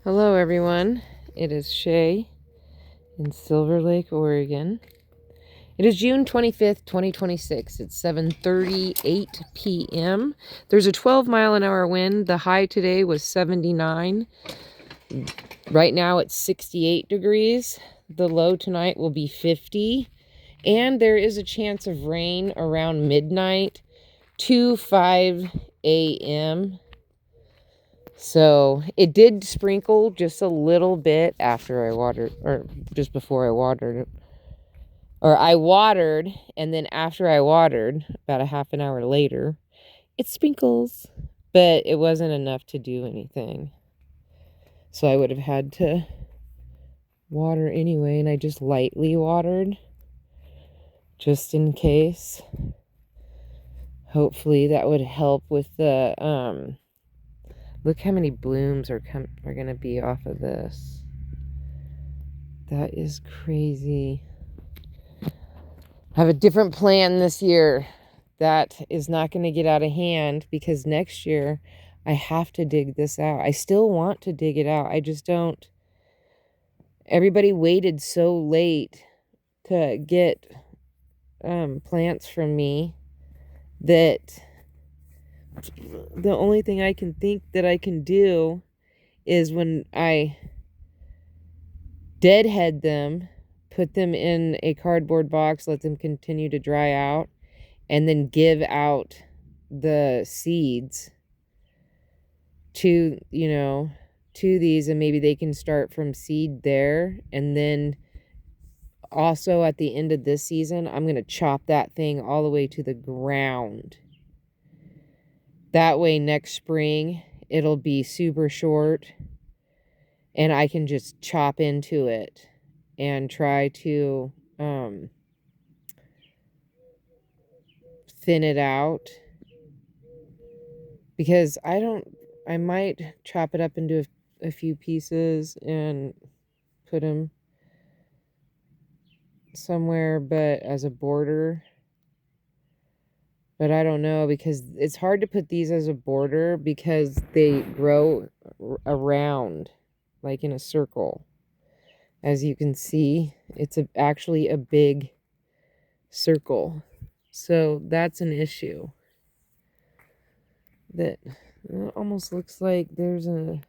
Hello, everyone. It is Shay in Silver Lake, Oregon. It is June 25th, 2026. It's 7:38 p.m. There's a 12-mile-an-hour wind. The high today was 79. Right now it's 68 degrees. The low tonight will be 50. And there is a chance of rain around midnight to 5 a.m. So it did sprinkle just a little bit after I watered, or just before I watered it. Or I watered, and then after I watered, about a half an hour later, it sprinkles. But it wasn't enough to do anything. So I would have had to water anyway, and I just lightly watered, just in case. Hopefully that would help with the, look how many blooms are going to be off of this. That is crazy. I have a different plan this year that is not going to get out of hand, because next year I have to dig this out. I still want to dig it out. I just don't. Everybody waited so late to get plants from me that the only thing I can think that I can do is when I deadhead them, put them in a cardboard box, let them continue to dry out, and then give out the seeds to, to these, and maybe they can start from seed there. And then also at the end of this season, I'm going to chop that thing all the way to the ground. That way next spring, it'll be super short and I can just chop into it and try to thin it out, because I might chop it up into a few pieces and put them somewhere, but as a border. But I don't know, because it's hard to put these as a border because they grow around, like in a circle. As you can see, it's actually a big circle. So that's an issue. That almost looks like there's a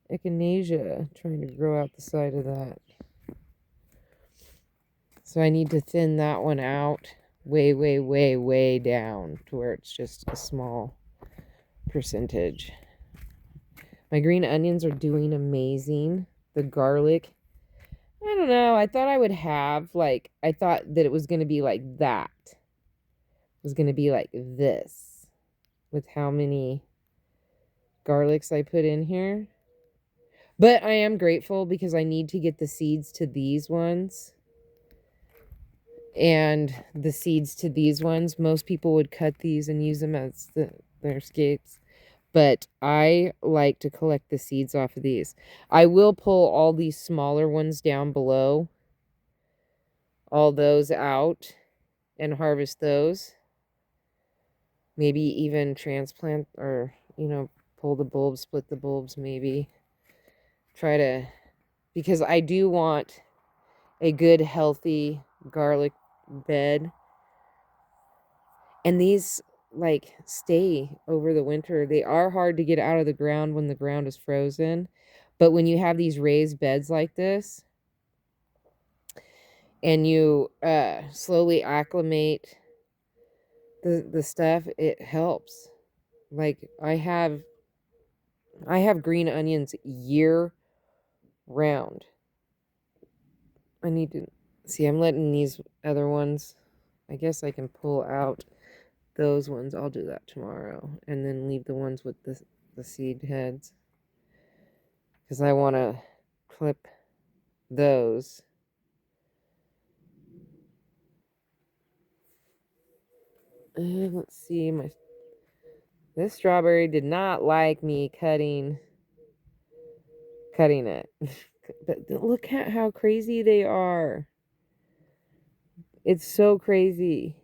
echinacea trying to grow out the side of that. So I need to thin that one out way, way, way, way down to where it's just a small percentage. My green onions are doing amazing. The garlic, I don't know. I thought I would have, I thought that it was going to be like that. It was going to be like this with how many garlics I put in here. But I am grateful because I need to get the seeds to these ones. And the seeds to these ones, most people would cut these and use them as their skates. But I like to collect the seeds off of these. I will pull all these smaller ones down below, all those out, and harvest those. Maybe even transplant, or, pull the bulbs, split the bulbs, maybe. Try to, because I do want a good, healthy garlic bed. And these, stay over the winter. They are hard to get out of the ground when the ground is frozen. But when you have these raised beds like this, and you slowly acclimate the stuff, it helps. Like I have green onions year round. I need to see, I'm letting these other ones, I guess I can pull out those ones. I'll do that tomorrow, and then leave the ones with the seed heads, because I want to clip those. Let's see, this strawberry did not like me cutting it. But look at how crazy they are. It's so crazy.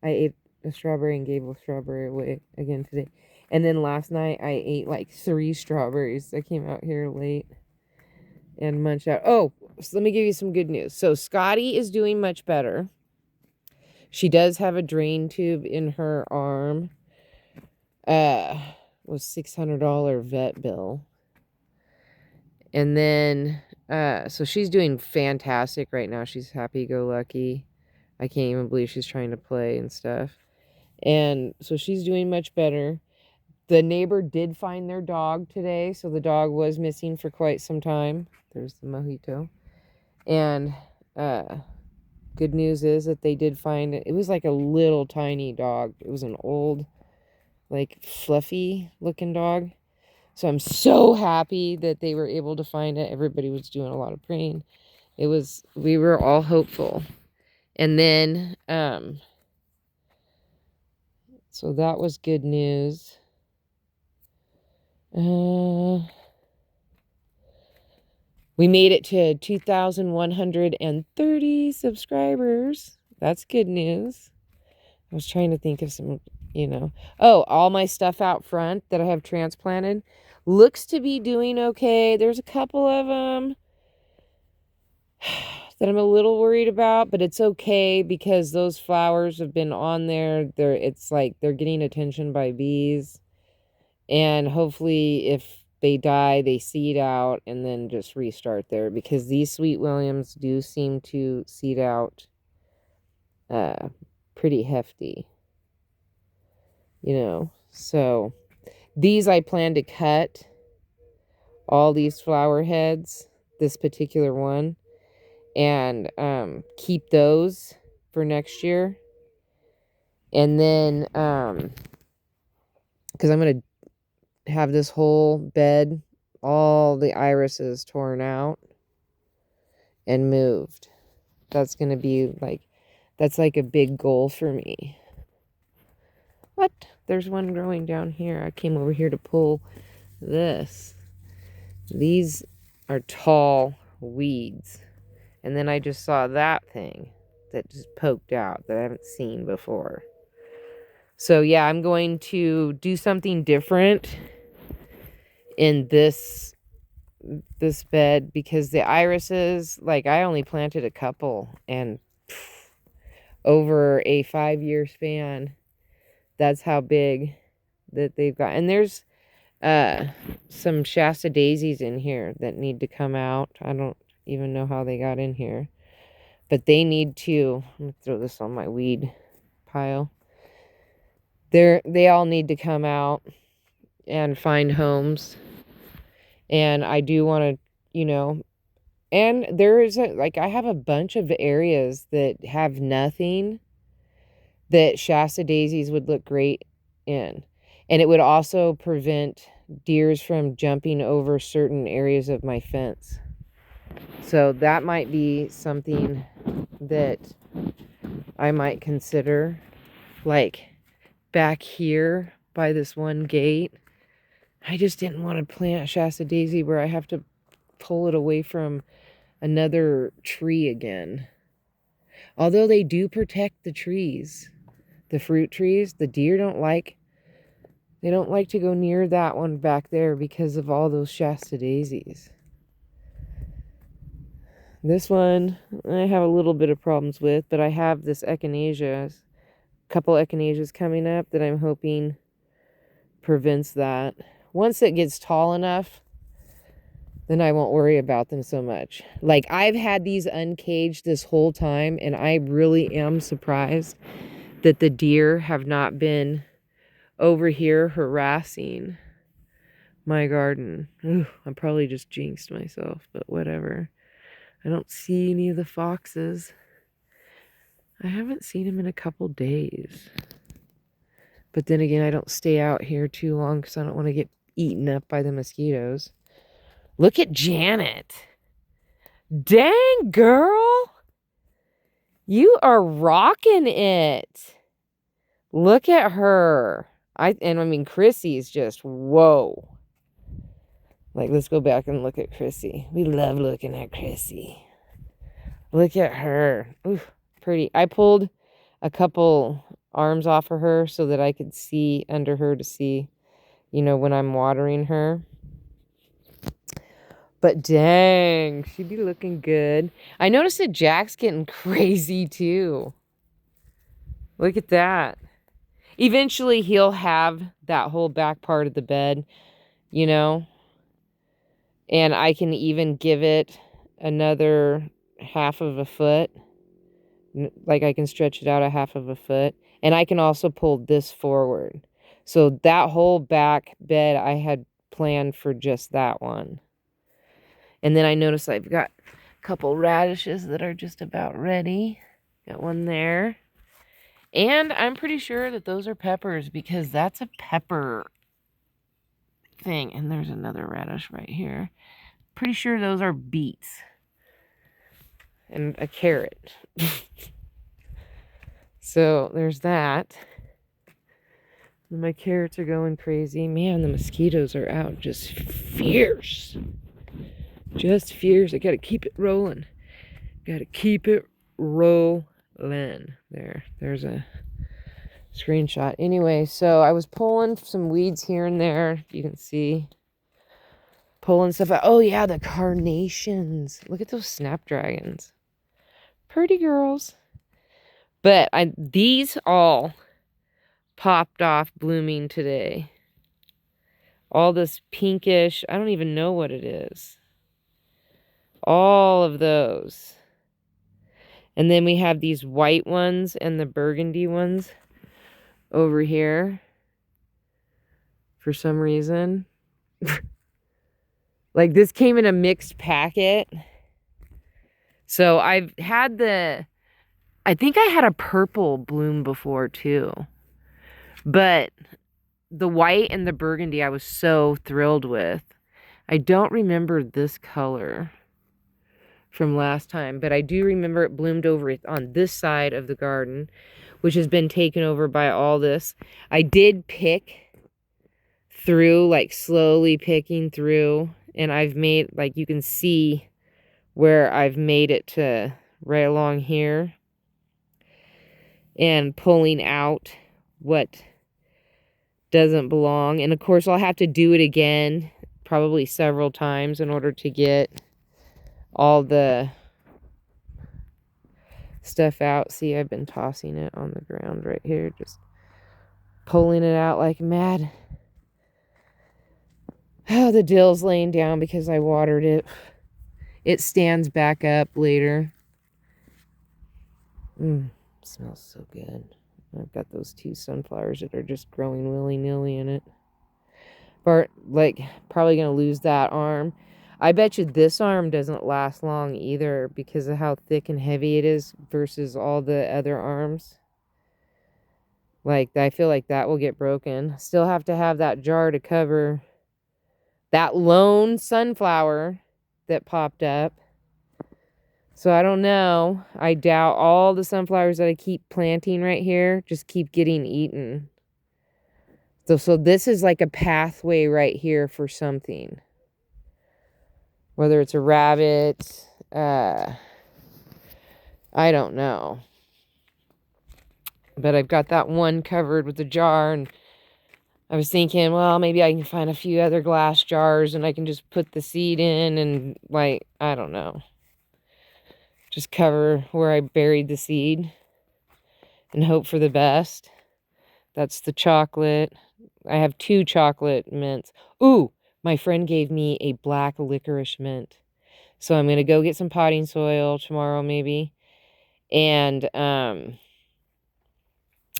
I ate a strawberry and gave a strawberry away again today. And then last night I ate like 3 strawberries. I came out here late and munched out. Oh, so let me give you some good news. So Scotty is doing much better. She does have a drain tube in her arm. Was $600 vet bill. And then, so she's doing fantastic right now. She's happy-go-lucky. I can't even believe she's trying to play and stuff. And so she's doing much better. The neighbor did find their dog today, so the dog was missing for quite some time. There's the mojito. And good news is that they did find it. It was like a little tiny dog. It was an old, like, fluffy looking dog. So I'm so happy that they were able to find it. Everybody was doing a lot of praying. We were all hopeful. And then, so that was good news. We made it to 2,130 subscribers. That's good news. I was trying to think of some, Oh, all my stuff out front that I have transplanted looks to be doing okay. There's a couple of them that I'm a little worried about, but it's okay because those flowers have been on there. It's like they're getting attention by bees. And hopefully if they die, they seed out and then just restart there, because these Sweet Williams do seem to seed out pretty hefty. So these I plan to cut all these flower heads, this particular one, and keep those for next year. And then because I'm going to have this whole bed, all the irises torn out and moved. That's going to be like, that's like a big goal for me. What? There's one growing down here. I came over here to pull this. These are tall weeds. And then I just saw that thing that just poked out that I haven't seen before. So yeah, I'm going to do something different in this bed, because the irises, like, I only planted a couple, and over a 5-year span, that's how big that they've got. And there's some Shasta daisies in here that need to come out. I don't even know how they got in here, but they need to. I'm gonna throw this on my weed pile. They all need to come out and find homes. And I do want to, and there is I have a bunch of areas that have nothing that Shasta daisies would look great in. And it would also prevent deers from jumping over certain areas of my fence. So that might be something that I might consider. Like back here by this one gate, I just didn't want to plant a Shasta daisy where I have to pull it away from another tree again. Although they do protect the trees, the fruit trees, the deer don't like to go near that one back there because of all those Shasta daisies. This one I have a little bit of problems with, but I have this echinacea, a couple echinaceas coming up that I'm hoping prevents that. Once it gets tall enough, then I won't worry about them so much. Like, I've had these uncaged this whole time, and I really am surprised that the deer have not been over here harassing my garden. Ooh, I probably just jinxed myself, but whatever. I don't see any of the foxes. I haven't seen them in a couple days. But then again, I don't stay out here too long because I don't want to get eaten up by the mosquitoes. Look at Janet. Dang, girl. You are rocking it. Look at her. I mean, Chrissy's just, whoa. Like, let's go back and look at Chrissy. We love looking at Chrissy. Look at her. Ooh, pretty. I pulled a couple arms off of her so that I could see under her to see you know, when I'm watering her. But dang, she'd be looking good. I noticed that Jack's getting crazy too. Look at that. Eventually he'll have that whole back part of the bed, you know, and I can even give it another half of a foot. Like I can stretch it out a half of a foot, and I can also pull this forward. So that whole back bed I had planned for just that one. And then I noticed I've got a couple radishes that are just about ready. Got one there. And I'm pretty sure that those are peppers because that's a pepper thing. And there's another radish right here. Pretty sure those are beets. And a carrot. So there's that. And my carrots are going crazy. Man, the mosquitoes are out just fierce. Just fierce. I gotta keep it rolling. Gotta keep it rolling. There's a screenshot. Anyway, so I was pulling some weeds here and there. You can see. Pulling stuff out. Oh yeah, the carnations. Look at those snapdragons. Pretty girls. But these all popped off blooming today. All this pinkish, I don't even know what it is. All of those. And then we have these white ones and the burgundy ones over here. For some reason. Like this came in a mixed packet. So I've had I think I had a purple bloom before too. But the white and the burgundy I was so thrilled with. I don't remember this color from last time, but I do remember it bloomed over on this side of the garden, which has been taken over by all this. I did pick through, like slowly picking through, and I've made, like you can see where I've made it to right along here and pulling out what doesn't belong. And of course I'll have to do it again probably several times in order to get all the stuff out. See, I've been tossing it on the ground right here, just pulling it out like mad. Oh, the dill's laying down because I watered it. It stands back up later. Smells so good. I've got those 2 sunflowers that are just growing willy-nilly in it. But, like, probably going to lose that arm. I bet you this arm doesn't last long either because of how thick and heavy it is versus all the other arms. Like, I feel like that will get broken. Still have to have that jar to cover that lone sunflower that popped up. So I don't know. I doubt all the sunflowers that I keep planting right here just keep getting eaten. So this is like a pathway right here for something. Whether it's a rabbit, I don't know. But I've got that one covered with the jar, and I was thinking, well, maybe I can find a few other glass jars and I can just put the seed in and, like, I don't know. Just cover where I buried the seed and hope for the best. That's the chocolate. I have 2 chocolate mints. Ooh, my friend gave me a black licorice mint. So I'm going to go get some potting soil tomorrow maybe. And I'm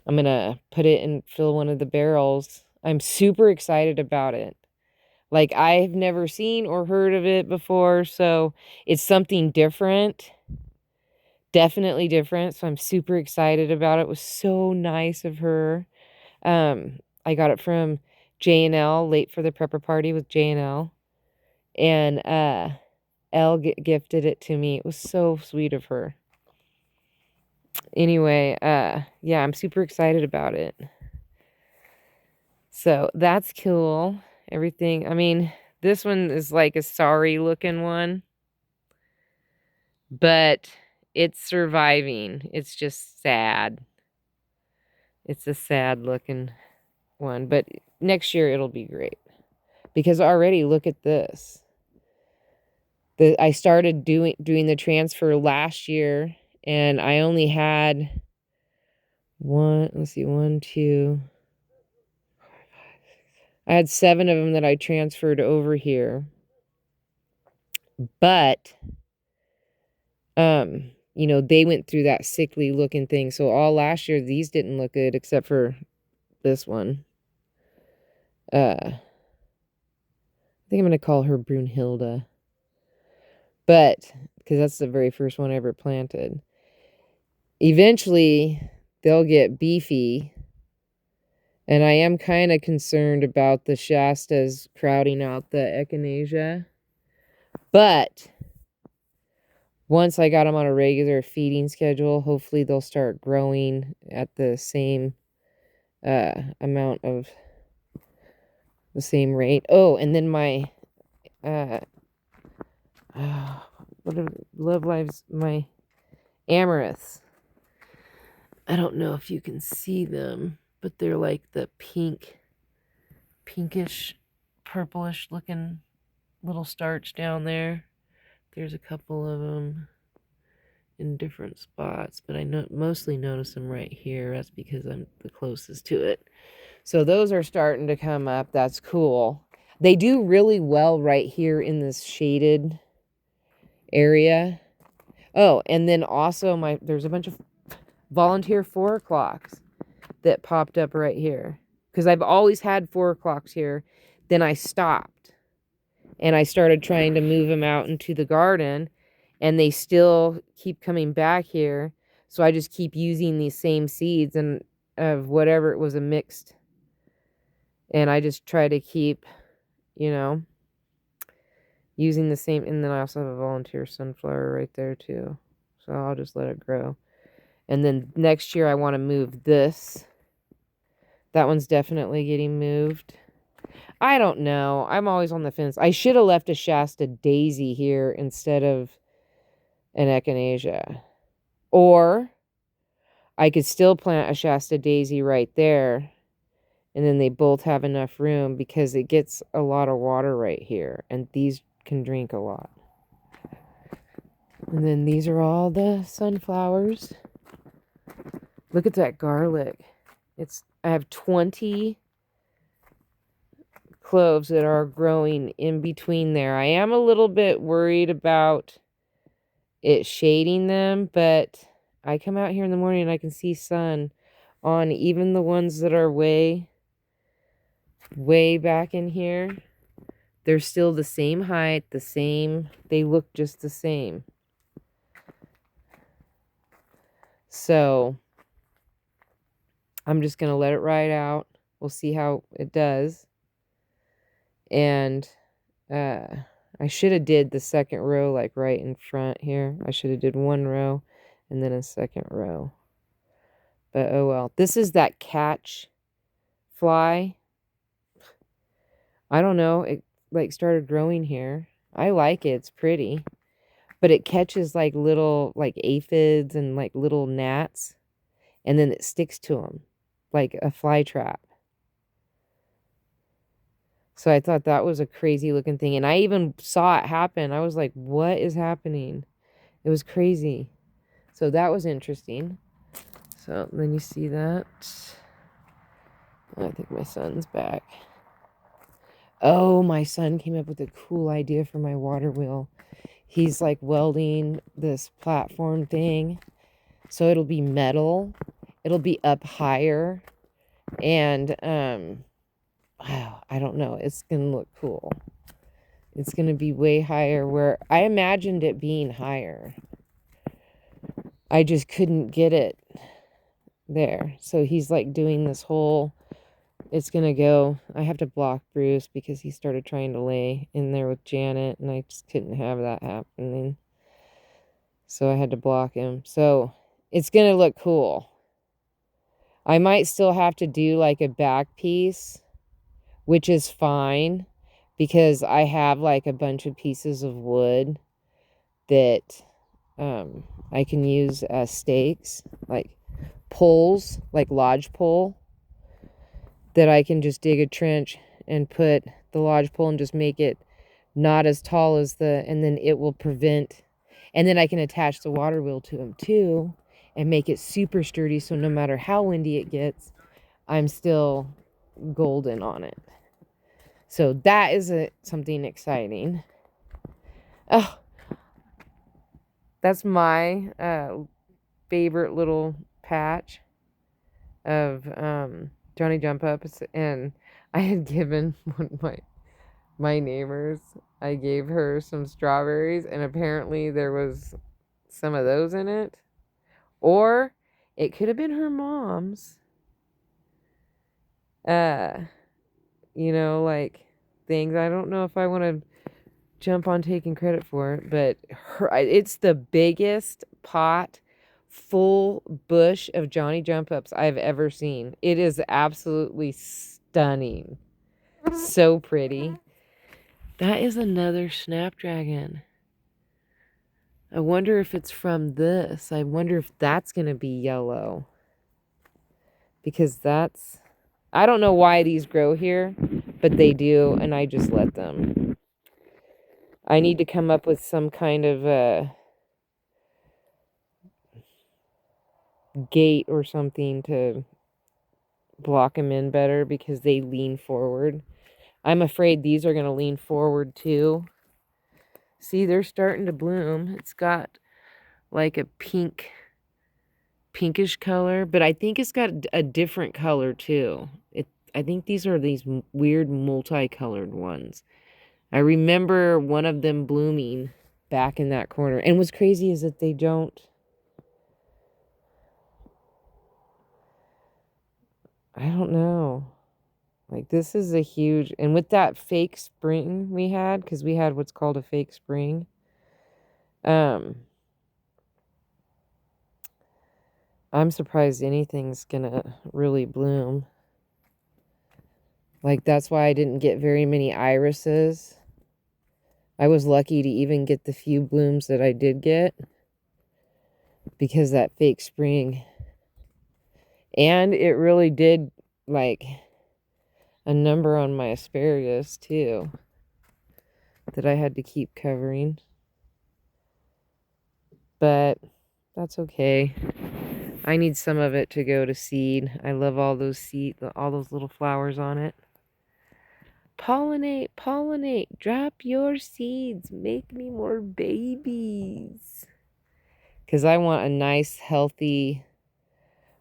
going to put it and fill one of the barrels. I'm super excited about it. Like, I've never seen or heard of it before, so it's something different. Definitely different, so I'm super excited about it. It was so nice of her. I got it from J&L, Late for the Prepper Party with J&L. And Elle gifted it to me. It was so sweet of her. Anyway, yeah, I'm super excited about it. So that's cool. Everything, I mean, this one is like a sorry looking one. But it's surviving. It's just sad. It's a sad looking one. But next year it'll be great. Because already look at this. I started doing the transfer last year, and I only had one, two. I had 7 of them that I transferred over here. But you know, they went through that sickly looking thing. So all last year these didn't look good except for this one. I think I'm going to call her Brunhilde. But because that's the very first one I ever planted. Eventually they'll get beefy. And I am kind of concerned about the Shastas crowding out the Echinacea. But once I got them on a regular feeding schedule, hopefully they'll start growing at the same amount of the same rate. Oh, and then my what are Love Lives, my amaranths. I don't know if you can see them, but they're like the pinkish, purplish looking little starch down there. There's a couple of them in different spots, but I mostly notice them right here. That's because I'm the closest to it. So those are starting to come up. That's cool. They do really well right here in this shaded area. Oh, and then also there's a bunch of volunteer 4 o'clocks that popped up right here. Because I've always had 4 o'clocks here. Then I stopped. And I started trying to move them out into the garden. And they still keep coming back here. So I just keep using these same seeds and of whatever it was, a mixed. And I just try to keep, you know, using the same. And then I also have a volunteer sunflower right there too. So I'll just let it grow. And then next year I want to move this. That one's definitely getting moved. I don't know. I'm always on the fence. I should have left a Shasta daisy here instead of an echinacea. Or I could still plant a Shasta daisy right there. And then they both have enough room because it gets a lot of water right here. And these can drink a lot. And then these are all the sunflowers. Look at that garlic. I have 20 cloves that are growing in between there. I am a little bit worried about it shading them, but I come out here in the morning and I can see sun on even the ones that are way back in here. They're still the same height, they look just the same. So I'm just going to let it ride out. We'll see how it does. And I should have did the second row like right in front here. I should have did 1 row and then a second row. But oh well. This is that catch fly. I don't know. It like started growing here. I like it. It's pretty. But it catches like little like aphids and like little gnats. And then it sticks to them like a fly trap. So I thought that was a crazy looking thing. And I even saw it happen. I was like, what is happening? It was crazy. So that was interesting. So then you see that. I think my son's back. Oh, my son came up with a cool idea for my water wheel. He's like welding this platform thing. So it'll be metal. It'll be up higher. And, wow, I don't know. It's going to look cool. It's going to be way higher where I imagined it being higher. I just couldn't get it there. So he's like doing this whole, it's going to go, I have to block Bruce because he started trying to lay in there with Janet and I just couldn't have that happening. So I had to block him. So it's going to look cool. I might still have to do like a back piece, which is fine because I have like a bunch of pieces of wood that I can use as stakes, like poles, like lodge pole. that I can just dig a trench and put the lodgepole and just make it not as tall as and then it will prevent, and then I can attach the water wheel to them too and make it super sturdy, so no matter how windy it gets, I'm still golden on it. So that is something exciting. Oh, that's my favorite little patch of Johnny Jump Ups. And I had given one of my neighbors, I gave her some strawberries, and apparently there was some of those in it. Or it could have been her mom's. You know, like things. I don't know if I want to jump on taking credit for it, but it's the biggest pot full bush of Johnny Jump Ups I've ever seen. It is absolutely stunning. So pretty. That is another snapdragon. I wonder if it's from this. I wonder if that's going to be yellow. Because I don't know why these grow here, but they do, and I just let them. I need to come up with some kind of gate or something to block them in better because they lean forward. I'm afraid these are going to lean forward too. See, they're starting to bloom. It's got like a pinkish color, but I think it's got a different color too. I think these are these weird multicolored ones. I remember one of them blooming back in that corner. And what's crazy is that they don't... I don't know. Like, this is a huge... And with that fake spring we had, because we had what's called a fake spring, I'm surprised anything's gonna really bloom. Like, that's why I didn't get very many irises. I was lucky to even get the few blooms that I did get because that fake spring. And it really did, like, a number on my asparagus, too, that I had to keep covering. But that's okay. I need some of it to go to seed. I love all those all those little flowers on it. Pollinate, pollinate, drop your seeds, make me more babies. Because I want a nice, healthy,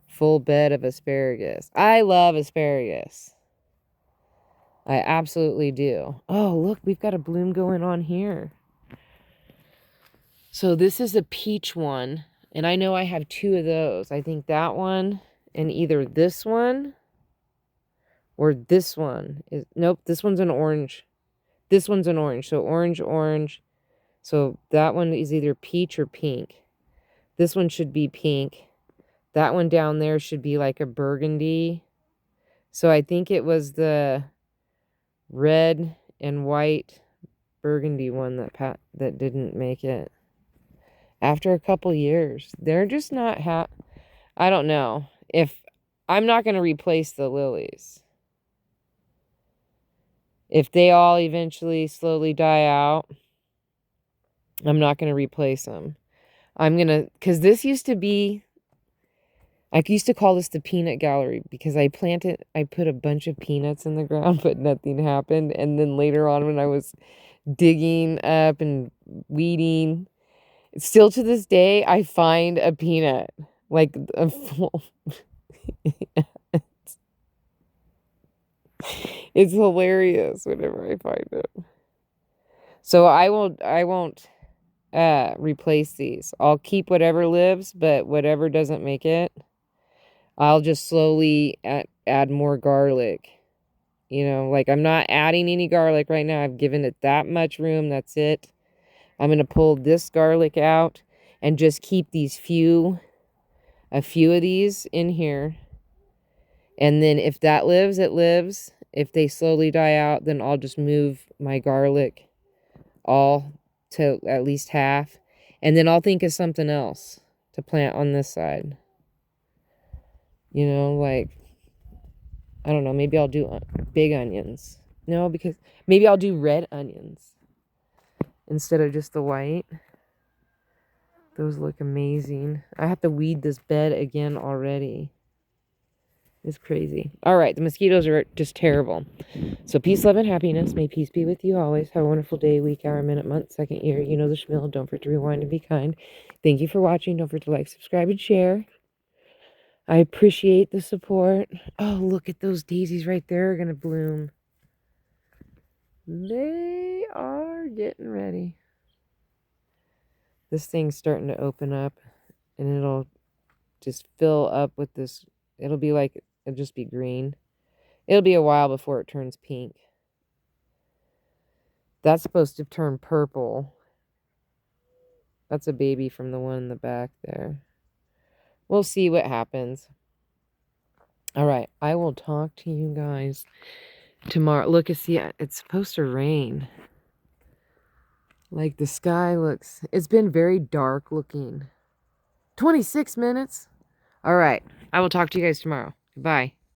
full bed of asparagus. I love asparagus. I absolutely do. Oh, look, we've got a bloom going on here. So this is a peach one, and I know I have two of those. I think that one and either this one or this one. Nope, this one's an orange. This one's an orange. So orange, orange. So that one is either peach or pink. This one should be pink. That one down there should be like a burgundy. So I think it was the red and white burgundy one that didn't make it. After a couple years, they're just not I don't know. I'm not going to replace the lilies. If they all eventually slowly die out, I'm not going to replace them. Because this used to be, I used to call this the peanut gallery because I put a bunch of peanuts in the ground, but nothing happened. And then later on when I was digging up and weeding, still to this day, I find a peanut. Like a full... It's hilarious whenever I find it. So I won't replace these. I'll keep whatever lives, but whatever doesn't make it, I'll just slowly add more garlic. You know, like I'm not adding any garlic right now. I've given it that much room. That's it. I'm going to pull this garlic out and just keep a few of these in here. And then if that lives, it lives. If they slowly die out, then I'll just move my garlic all to at least half. And then I'll think of something else to plant on this side. You know, like I don't know. Maybe I'll do big onions. No, because maybe I'll do red onions instead of just the white. Those look amazing. I have to weed this bed again already. It's crazy. All right. The mosquitoes are just terrible. So peace, love, and happiness. May peace be with you always. Have a wonderful day, week, hour, minute, month, second, year. You know the schmill. Don't forget to rewind and be kind. Thank you for watching. Don't forget to like, subscribe, and share. I appreciate the support. Oh, look at those daisies right there are going to bloom. They are getting ready. This thing's starting to open up, and it'll just fill up with this. It'll be like, it'll just be green. It'll be a while before it turns pink. That's supposed to turn purple. That's a baby from the one in the back there. We'll see what happens. All right. I will talk to you guys tomorrow. Look, it's supposed to rain. Like the sky looks, it's been very dark looking. 26 minutes. All right. I will talk to you guys tomorrow. Goodbye.